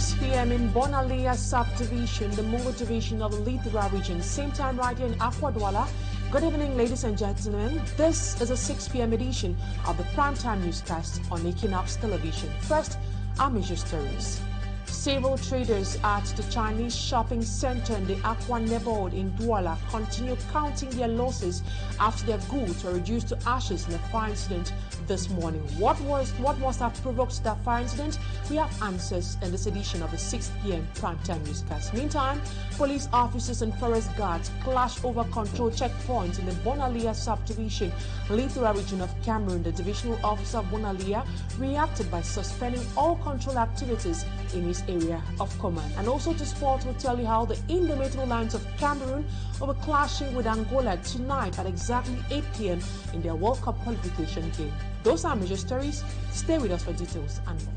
6 p.m. in Bonalia subdivision, the Molo division of the Lithura region. Same time right here in Aquadwala. Good evening, ladies and gentlemen. This is a 6 p.m. edition of the Primetime Newscast on Equinoxe television. First, our major stories. Several traders at the Chinese shopping center in the Aqua neighborhood in Douala continue counting their losses after their goods were reduced to ashes in a fire incident this morning. What must have provoked that fire incident? We have answers in this edition of the 6 p.m. Primetime Newscast. Meantime, police officers and forest guards clash over control checkpoints in the Bonalia subdivision, Lithura region of Cameroon. The divisional officer of Bonalia reacted by suspending all control activities in his area of command. And also to sport, will tell you how the Indomitable Lions of Cameroon will be clashing with Angola tonight at exactly 8 p.m. in their World Cup qualification game. Those are major stories. Stay with us for details and more.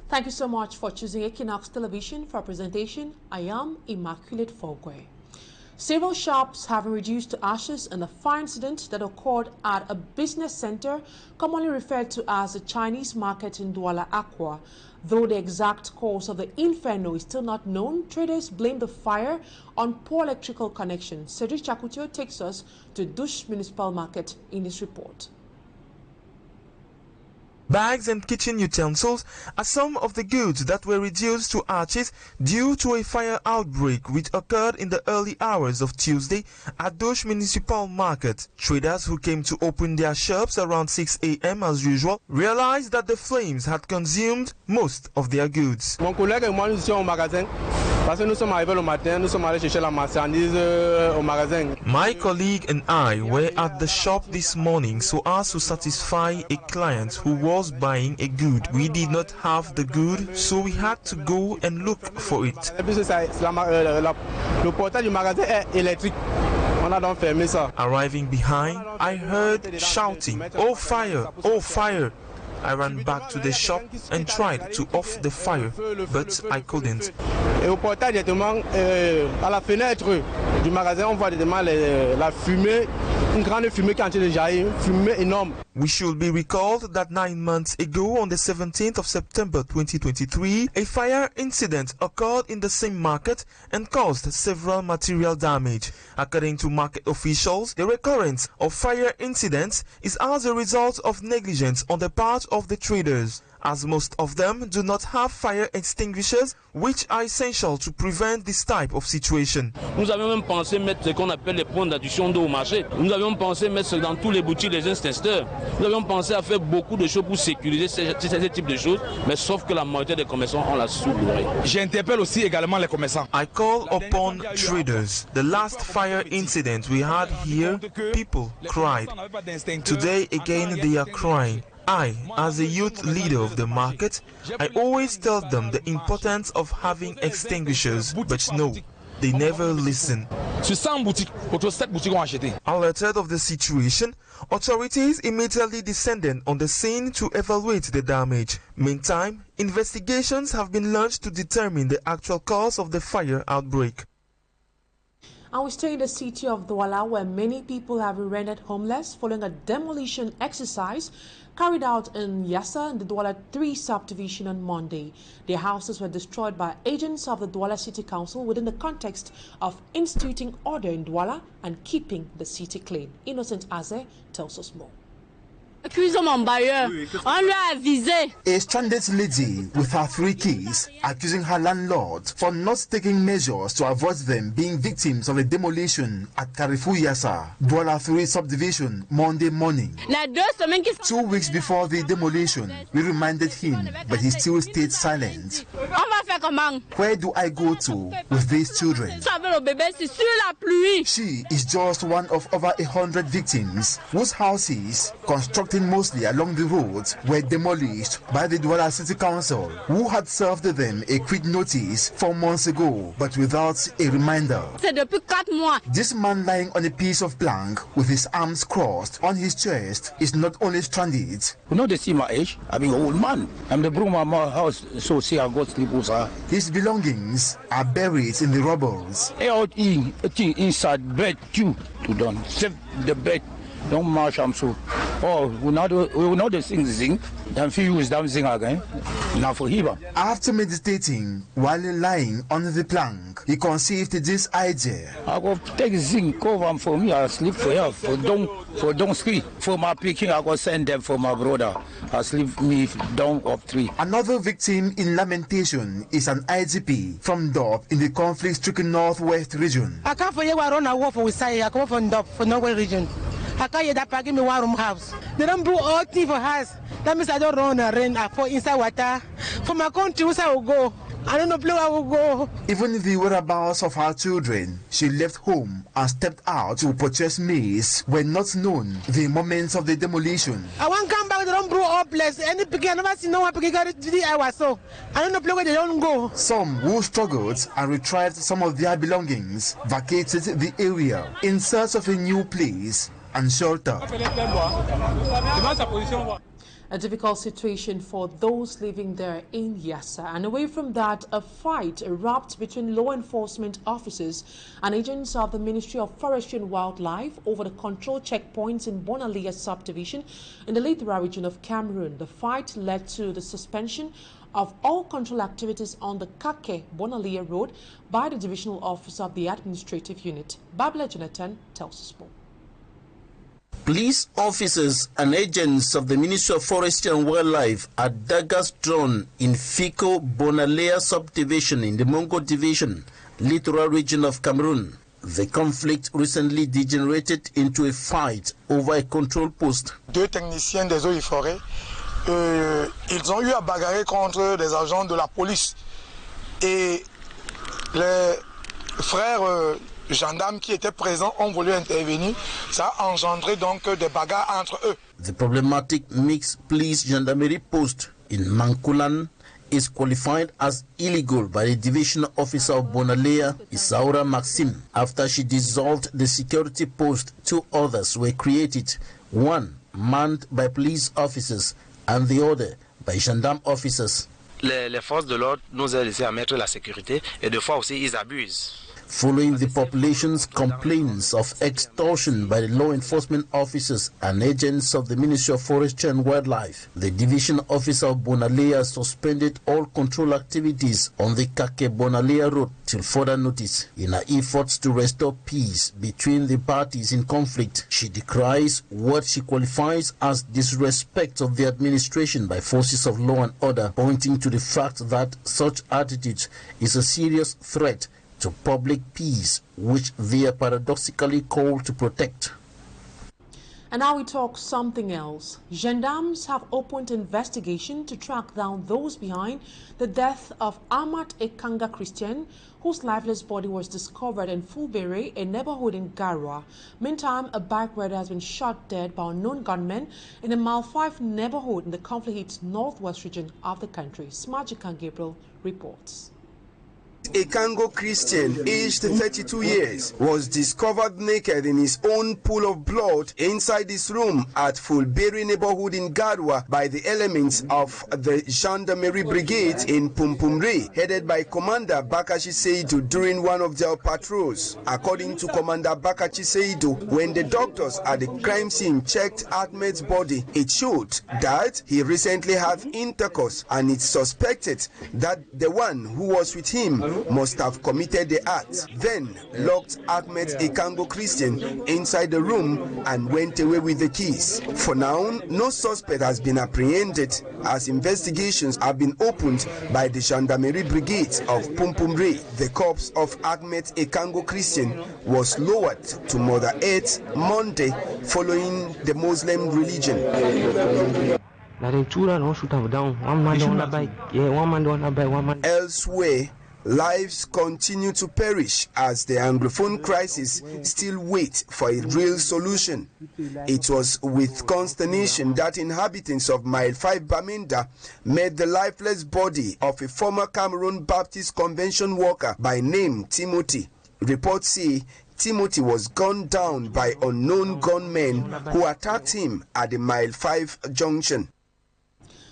Thank you so much for choosing Equinoxe Television for presentation. I am Immaculate Fogwe. Several shops have been reduced to ashes in a fire incident that occurred at a business center commonly referred to as the Chinese market in Douala Aqua. Though the exact cause of the inferno is still not known, traders blame the fire on poor electrical connection. Cedric Chakutio takes us to Dush Municipal Market in this report. Bags and kitchen utensils are some of the goods that were reduced to ashes due to a fire outbreak which occurred in the early hours of Tuesday at Dush Municipal Market. Traders who came to open their shops around 6 a.m. as usual realized that the flames had consumed most of their goods. Mon collègue et moi nous étions au magasin parce que nous sommes arrivés le matin, nous sommes allés chercher la marchandise au magasin. My colleague and I were at the shop this morning so as to satisfy a client who was buying a good. We did not have the good, so we had to go and look for it. Le portail du magasin est électrique. On a donc fermé ça. Arriving behind, I heard shouting, "Oh fire! Oh fire!" I ran back to the shop and tried to off the fire, but I couldn't. Et au portail directement, à la fenêtre du magasin, on voit directement la fumée, une grande fumée qui est en train de jaillir, une fumée énorme. We should be recalled that 9 months ago, on the 17th of September 2023, a fire incident occurred in the same market and caused several material damage. According to market officials, the recurrence of fire incidents is as a result of negligence on the part of the traders, as most of them do not have fire extinguishers, which are essential to prevent this type of situation. Nous avions même pensé mettre ce qu'on appelle les points d'adduction d'eau au marché. Nous avions pensé mettre dans tous les boutiques les instesteurs. Nous avions pensé à faire beaucoup de choses pour sécuriser ce type de choses, mais sauf que la majorité des commerçants ont la sous-bourrée. J'interpelle aussi également les commerçants. I call upon traders. The last fire incident we had here, people cried. Today again they are crying. I, as a youth leader of the market, I always tell them the importance of having extinguishers, but no, they never listen. Alerted of the situation, authorities immediately descended on the scene to evaluate the damage. Meantime, investigations have been launched to determine the actual cause of the fire outbreak. And we stay in the city of Douala, where many people have been rendered homeless following a demolition exercise carried out in Yassa in the Douala 3 subdivision on Monday. Their houses were destroyed by agents of the Douala City Council within the context of instituting order in Douala and keeping the city clean. Innocent Aze tells us more. Accuse mon bailleur. On lui a avisé. A stranded lady with her 3 keys accusing her landlord for not taking measures to avoid them being victims of a demolition at Carrefour Yassa, Douala 3 subdivision, Monday morning. 2 weeks before the demolition, we reminded him, but he still stayed silent. Where do I go to with these children? She is just one of over 100 victims whose houses, constructed constructing mostly along the roads were demolished by the Douala City Council, who had served them a quick notice 4 months ago, but without a reminder. This man lying on a piece of plank with his arms crossed on his chest is not only stranded. You know, they see my age. I'm an old man. I'm the broom of my house, so see I got sleep also. His belongings are buried in the rubbles. Inside bed too to done. Save the bed. Don't march am so. Oh, we know the sing. Then few use them sing again. Now for him. After meditating while lying on the plank, he conceived this idea. I go take zinc cover for me. I sleep for her. For don't sleep. For my picking, I go send them for my brother. I sleep me down up tree. Another victim in lamentation is an IGP from Dop in the conflict-stricken Northwest region. I come for you. I run a war for Wisai. I come from Dop for Northwest region. I can't get that give me one room house. They don't do all things for house. That means I don't run a rain for inside water. For my country, I will go. I don't know where I will go. Even the whereabouts of her children, she left home and stepped out to purchase maize, were not known the moments of the demolition. I want to come back, they don't blow up place. Any pig, I never see no one pig I was so. I don't know where they don't go. Some who struggled and retrieved some of their belongings vacated the area in search of a new place and shelter. A difficult situation for those living there in Yassa. And away from that, a fight erupted between law enforcement officers and agents of the Ministry of Forestry and Wildlife over the control checkpoints in Bonalia subdivision in the Lithra region of Cameroon. The fight led to the suspension of all control activities on the Kake Bonalia Road by the divisional officer of the administrative unit. Babla Jonathan tells us more. Police officers and agents of the Ministry of Forestry and Wildlife had daggers drawn in Fiko Bonalea subdivision in the Mongo division, littoral region of Cameroon. The conflict recently degenerated into a fight over a control post. Deux techniciens des eaux et forêts, ils ont eu à bagarrer contre des agents de la police. Et les frères gendarmes qui étaient présents ont voulu intervenir. Ça a engendré donc des bagarres entre eux. The problematic mixed police gendarmerie post in Mankulan is qualified as illegal by the division officer of Bonalea, Isaura Maxime. After she dissolved the security post, 2 others were created, one manned by police officers and the other by gendarme officers. Les forces de l'ordre nous ont laissé à mettre la sécurité et des fois aussi ils abusent. Following the population's complaints of extortion by the law enforcement officers and agents of the Ministry of Forestry and Wildlife, the division officer of Bonalea suspended all control activities on the Kake Bonalea road till further notice. In her efforts to restore peace between the parties in conflict, she decries what she qualifies as disrespect of the administration by forces of law and order, pointing to the fact that such attitude is a serious threat to public peace, which they are paradoxically called to protect. And now we talk something else. Gendarmes have opened investigation to track down those behind the death of Amat Ekanga Christian, whose lifeless body was discovered in Fulbere, a neighborhood in Garwa. Meantime, a bike rider has been shot dead by unknown gunmen in a Mile 5 neighborhood in the conflict northwest region of the country. Smajikan Gabriel reports. A Congo Christian, aged 32 years, was discovered naked in his own pool of blood inside his room at Fulberi neighborhood in Gadwa by the elements of the Gendarmerie Brigade in Pumpumre, headed by Commander Bakachi Seidu during one of their patrols. According to Commander Bakachi Seidu, when the doctors at the crime scene checked Ahmed's body, it showed that he recently had intercourse, and it's suspected that the one who was with him must have committed the act, then locked Ahmed Ekango Christian inside the room and went away with the keys. For now, no suspect has been apprehended as investigations have been opened by the Gendarmerie Brigade of Pumpumre. The corpse of Ahmed Ekango Christian was lowered to Mother Earth Monday following the Muslim religion. Elsewhere, lives continue to perish as the Anglophone crisis still waits for a real solution. It was with consternation that inhabitants of Mile 5 Bamenda met the lifeless body of a former Cameroon Baptist Convention worker by name Timothy. Reports say Timothy was gunned down by unknown gunmen who attacked him at the Mile 5 junction.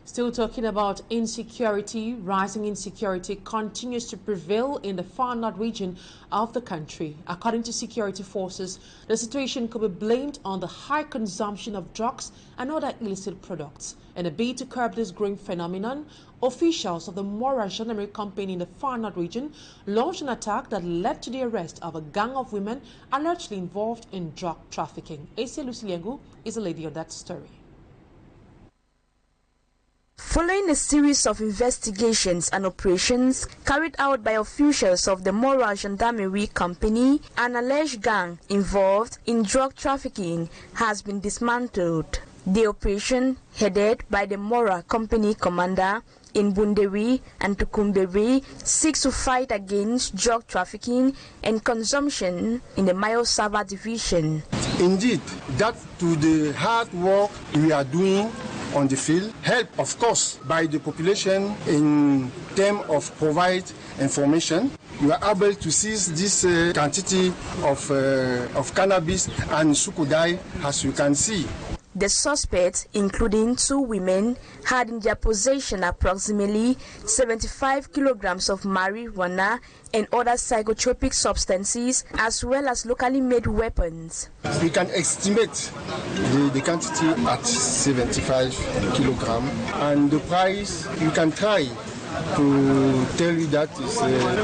Still talking about insecurity, rising insecurity continues to prevail in the far north region of the country. According to security forces, the situation could be blamed on the high consumption of drugs and other illicit products. In a bid to curb this growing phenomenon, officials of the Mora Gendarmerie Company in the far north region launched an attack that led to the arrest of a gang of women allegedly involved in drug trafficking. Asia Luciliengu is a lady on that story. Following a series of investigations and operations carried out by officials of the Mora Gendarmerie Company, an alleged gang involved in drug trafficking has been dismantled. The operation, headed by the Mora Company commander in Bunderi and Tukumberi, seeks to fight against drug trafficking and consumption in the Mayo-Sava division. Indeed, that's to the hard work we are doing on the field, help of course by the population in terms of provide information. We are able to seize this quantity of cannabis and sukudai, as you can see. The suspects, including 2 women, had in their possession approximately 75 kilograms of marijuana and other psychotropic substances, as well as locally made weapons. We can estimate the quantity at 75 kilograms, and the price, you can try to tell you that is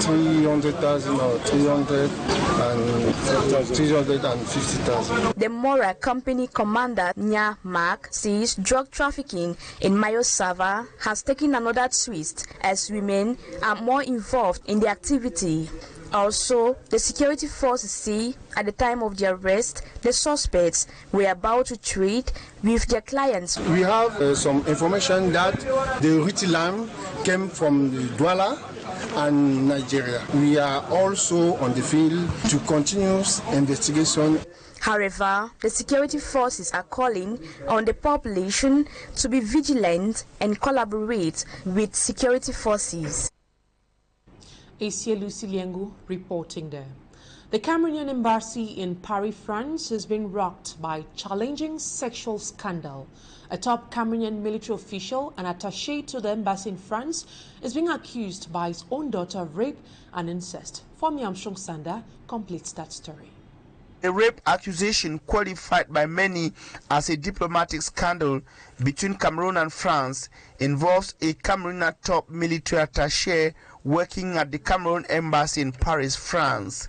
300,000 or 350,000. The Mora Company commander Nya Mark says drug trafficking in Mayo-Sava has taken another twist as women are more involved in the activity. Also, the security forces say at the time of the arrest, the suspects were about to trade with their clients. We have some information that the Ritilam came from Douala and Nigeria. We are also on the field to continue investigation. However, the security forces are calling on the population to be vigilant and collaborate with security forces. Asia Luciliengu reporting there. The Cameroonian embassy in Paris, France has been rocked by challenging sexual scandal. A top Cameroonian military official and attaché to the embassy in France is being accused by his own daughter of rape and incest. Fomi Amshong Sanda completes that story. A rape accusation qualified by many as a diplomatic scandal between Cameroon and France involves a Cameroonian top military attaché working at the Cameroon embassy in Paris, France.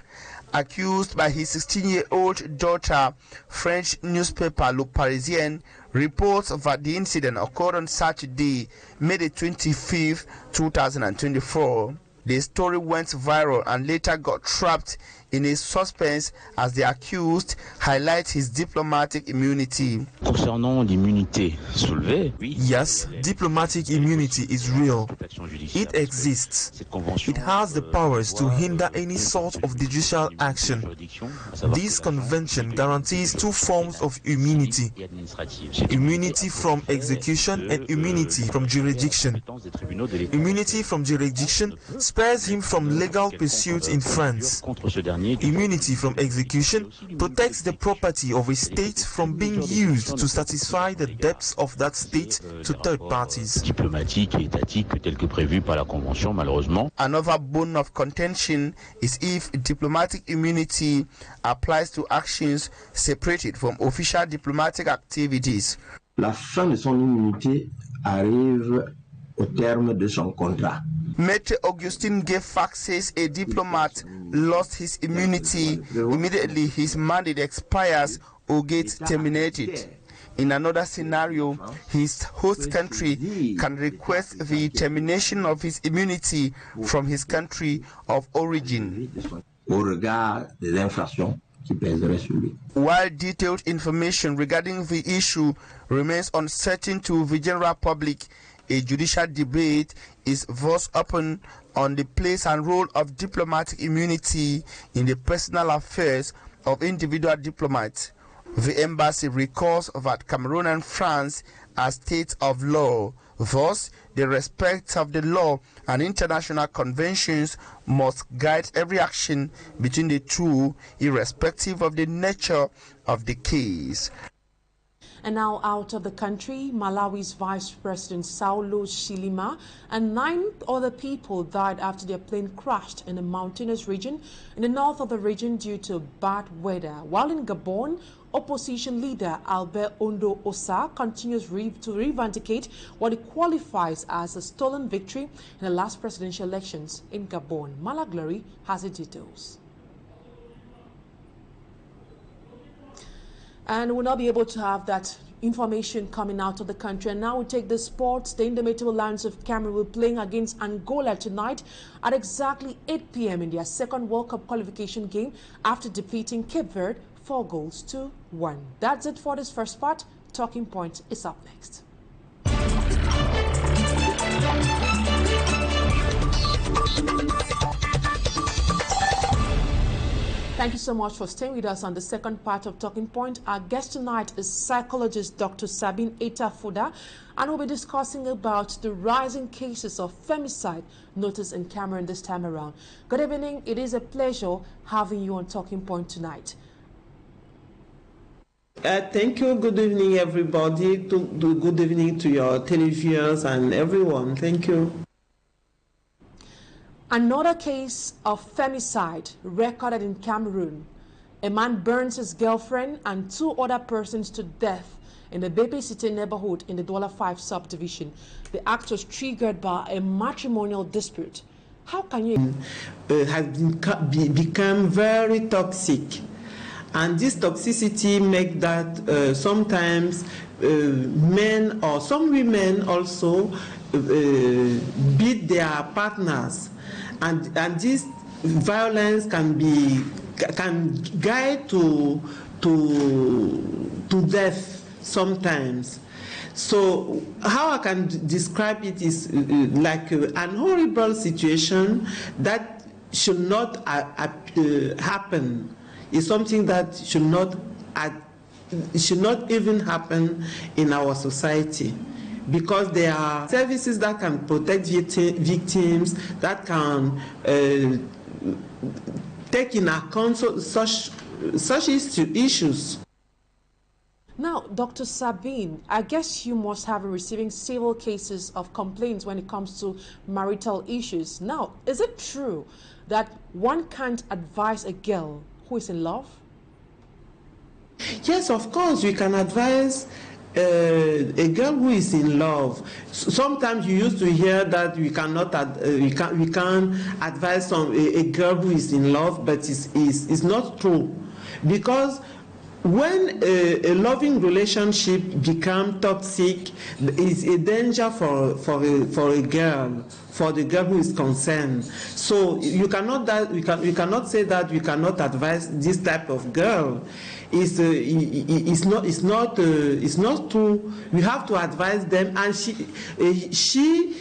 Accused by his 16-year-old daughter, French newspaper Le Parisien reports that the incident occurred on Saturday, May 25, 2024. The story went viral and later got trapped in a suspense as the accused highlights his diplomatic immunity. Concernant l'immunité soulevée, yes, diplomatic immunity is real. It exists. It has the powers to hinder any sort of judicial action. This convention guarantees 2 forms of immunity: immunity from execution and immunity from jurisdiction. Immunity from jurisdiction spares him from legal pursuit in France. Immunity from execution protects the property of a state from being used to satisfy the debts of that state to third parties. Another bone of contention is if diplomatic immunity applies to actions separated from official diplomatic activities. La fin de son immunité arrive au terme de son contrat. Maitre Augustin Gefak says a diplomat lost his immunity immediately his mandate expires or gets terminated. In another scenario, his host country can request the termination of his immunity from his country of origin. While detailed information regarding the issue remains uncertain to the general public, A judicial debate is thus open on the place and role of diplomatic immunity in the personal affairs of individual diplomats. The embassy recalls that Cameroon and France are states of law. Thus, the respect of the law and international conventions must guide every action between the two, irrespective of the nature of the case. And now out of the country, Malawi's Vice President Saulo Chilima and 9 other people died after their plane crashed in a mountainous region in the north of the region due to bad weather. While in Gabon, opposition leader Albert Ondo Osa continues to reivindicate what he qualifies as a stolen victory in the last presidential elections in Gabon. Mala Glory has the details. And we'll not be able to have that information coming out of the country. And now we take the sports. The indomitable Lions of Cameroon will be playing against Angola tonight at exactly 8 p.m. in their second World Cup qualification game after defeating Cape Verde 4-1. That's it for this first part. Talking Point is up next. Thank you so much for staying with us on the second part of Talking Point. Our guest tonight is psychologist Dr. Sabine Eta-Fuda, and we'll be discussing about the rising cases of femicide noticed in Cameroon this time around. Good evening. It is a pleasure having you on Talking Point tonight. Thank you. Good evening, everybody. Good evening to your televiewers and everyone. Thank you. Another case of femicide recorded in Cameroon. A man burns his girlfriend and 2 other persons to death in the Bebe City neighborhood in the Douala 5 subdivision. The act was triggered by a matrimonial dispute. How can you... has become very toxic. And this toxicity makes that sometimes men or some women also beat their partners. And this violence can guide to death sometimes. So how I can describe it is like an horrible situation that should not happen. It's something that should not even happen in our society. Because there are services that can protect victims, that can take in account such issues. Now, Dr. Sabine, I guess you must have been receiving several cases of complaints when it comes to marital issues. Now, is it true that one can't advise a girl who is in love? Yes, of course, we can advise a girl who is in love. Sometimes you used to hear that we can't advise a girl who is in love, but it's not true, because when a loving relationship becomes toxic, it's a danger for a girl, for the girl who is concerned. So we cannot say that we cannot advise this type of girl. It's not true. We have to advise them, and she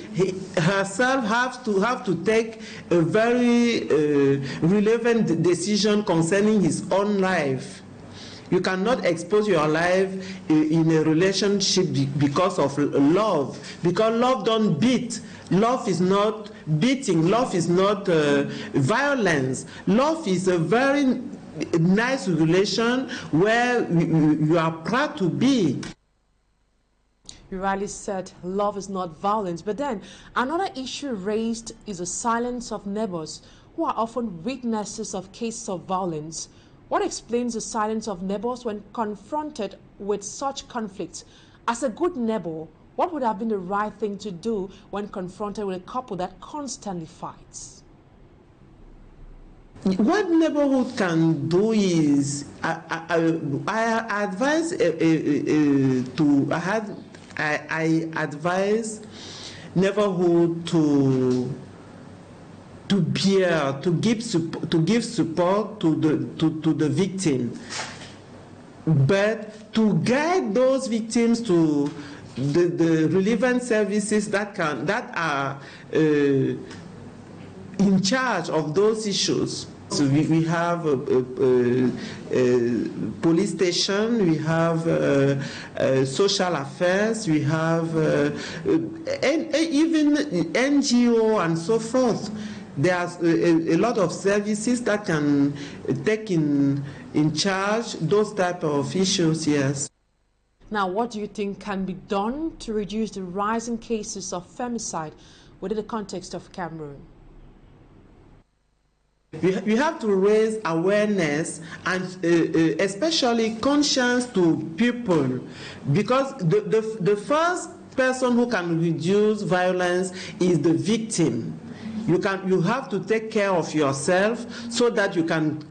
herself have to take a very relevant decision concerning his own life. You cannot expose your life in a relationship because of love, because love don't beat. Love is not beating. Love is not violence. Love is a very nice relation where you are proud to be. You rightly said love is not violence. But then another issue raised is the silence of neighbors who are often witnesses of cases of violence. What explains the silence of neighbors when confronted with such conflicts? As a good neighbor, what would have been the right thing to do when confronted with a couple that constantly fights? What neighborhood can do is I advise I advise neighborhood to give support to the victim, but to guide those victims to the relevant services that are in charge of those issues. So we have a police station, we have social affairs, we have even NGO and so forth. There's a lot of services that can take in charge those type of issues, yes. Now, what do you think can be done to reduce the rising cases of femicide within the context of Cameroon? We have to raise awareness and especially conscience to people, because the first person who can reduce violence is the victim. You have to take care of yourself so that you can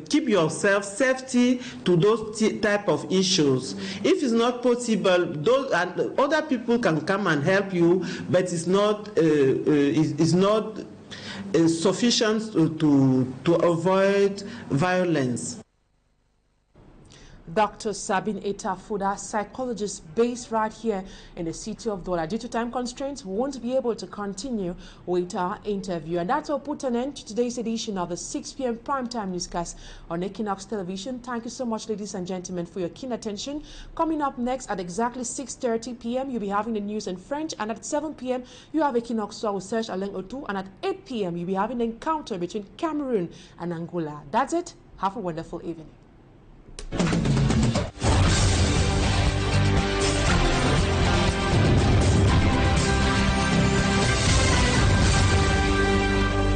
keep yourself safety to those type of issues. If it's not possible, those and other people can come and help you, but it's not sufficient to avoid violence. Dr. Sabine Etafuda, psychologist based right here in the city of Douala. Due to time constraints, we won't be able to continue with our interview. And that's all put an end to today's edition of the 6 p.m. primetime newscast on Equinoxe Television. Thank you so much, ladies and gentlemen, for your keen attention. Coming up next at exactly 6:30 p.m., you'll be having the news in French. And at 7 p.m., you have Equinoxe with Serge Alain Otu. And at 8 p.m., you'll be having an encounter between Cameroon and Angola. That's it. Have a wonderful evening.